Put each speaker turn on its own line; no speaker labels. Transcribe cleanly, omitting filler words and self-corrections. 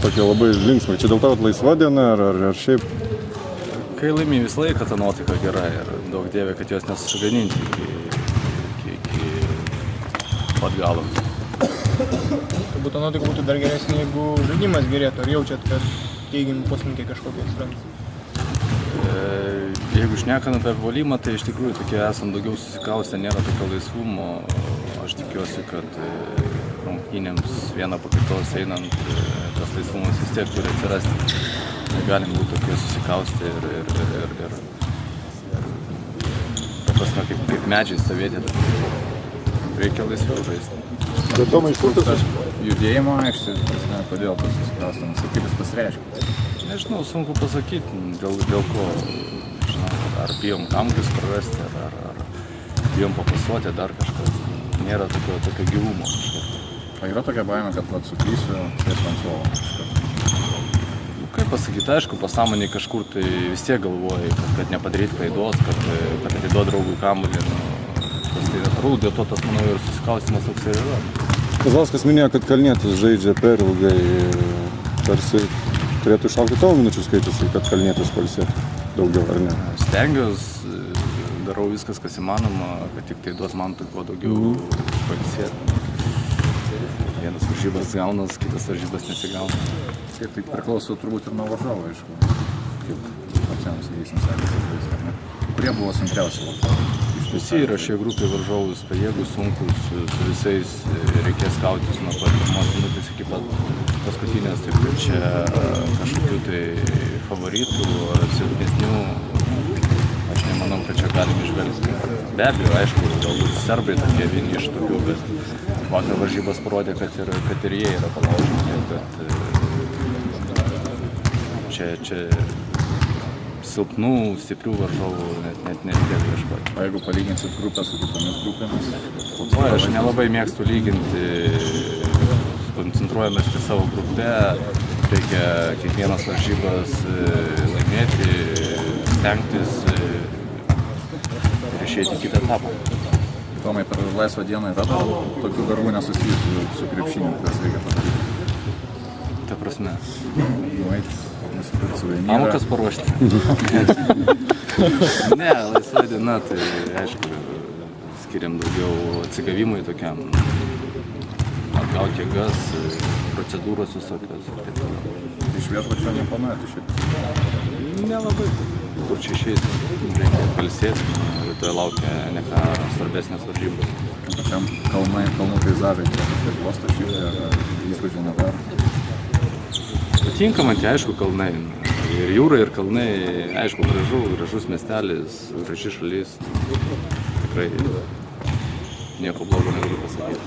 Tokie labai linksmai. Čia dėl to laisva diena ar šiaip?
Kai laimi visą laiką ta nuotaika gera ir daug dievė, kad jos nesusiganinti iki pat galo.
Turbūt ta nuotaika būtų dar geresnė, jeigu žaidimas gerėtų. Ar jaučiat, kad teigiami poslinkiai kažkokie atsiranda?
Jeigu šnekant apie puolimą, tai iš tikrųjų tokie esam daugiau susikaustę, nėra tokio laisvumo. Aš tikiuosi, kad rungtynėms vieną po kitos einant, tas laisvumas vis tiek turi atsirasti. Galim būti tokie susikaustę ir ta prasme, kaip medžiai stovėti, reikia laisviau žaisti.
Bet Tomai, iš kur tas
judėjimo aikštė, kodėl tas susikaustamas, kaip jis pasireiškia?
Nežinau, sunku pasakyti, dėl ko. Žinau, ar bijom kamuolius prarasti, ar bijom papasuoti, dar kažkas. Nėra tokio gyvumo.
O yra tokia baimė, kad suklysiu, sėsiu ant suolo?
Kaip pasakyti, aišku, pasąmonėj kažkur tai vis tiek galvoji, kad nepadaryti klaidos, kad atiduot draugui kamuolį. Tas tai natūralu, dėl to tas, manau, ir susikaustimas toks ir yra.
Kazlauskas minėjo, kad Kalnietis žaidžia per ilgai, tarsi turėtų išaugti tavo minučių skaičius, kad Kalnietis pailsėtų daugiau, ar ne?
Stengiuosi, darau viskas, kas įmanoma, kad tik tai duos man kuo daugiau pailsėti. Vienas varžybas gaunas, kitas varžybas nesigauna.
Tai priklauso turbūt ir nuo varžovo, aišku, kaip pačiam sakysim sekasi, ar ne? Kurie buvo sunkiausi varžovai?
Visi yra šie grupė varžovus pajėgus, sunkus, su visais reikės kautis nuo pat pirmos minutės iki pat paskutinės, taip kad čia kažkokių tai favoritų ar silpnesnių, aš nemanau, kad čia galim išvelgti. Be abejo, aišku, galbūt serbai tokie vieni iš tokių, bet vakar varžybos parodė, kad ir jie yra palaužyti, kad čia silpnų, stiprių varžovų net nereikėtų ieškoti.
O jeigu palyginsit grupę su kitomis grupėmis?
Aš nelabai mėgstu lyginti, koncentruojamės į savo grupę, reikia kiekvienas varžybas laimėti, stengtis ir išeiti į kitą etapą.
Tomai, per laisvą dieną yra tokių darbų nesusijusių su krepšiniu, kurias reikia padaryti?
Ta prasme.
Pamokas
paruošti. Ne, laisva diena, tai aišku, skiriam daugiau atsigavimui tokiam, atgauti jėgas, procedūros visokios.
Iš viešbučio neplanuojate šiaip?
Nelabai. Kur čia išeis, reikia pailsėti, rytoj laukia ne ką svarbesnės varžybos.
Pačiam kalnų peizažai, tai uosto šiltai ar įspūdžių nedaro?
Patinka man tie, aišku, kalnai. Ir jūra, ir kalnai, aišku, gražus miestelis, graži šalis. Tikrai nieko blogo negaliu pasakyti.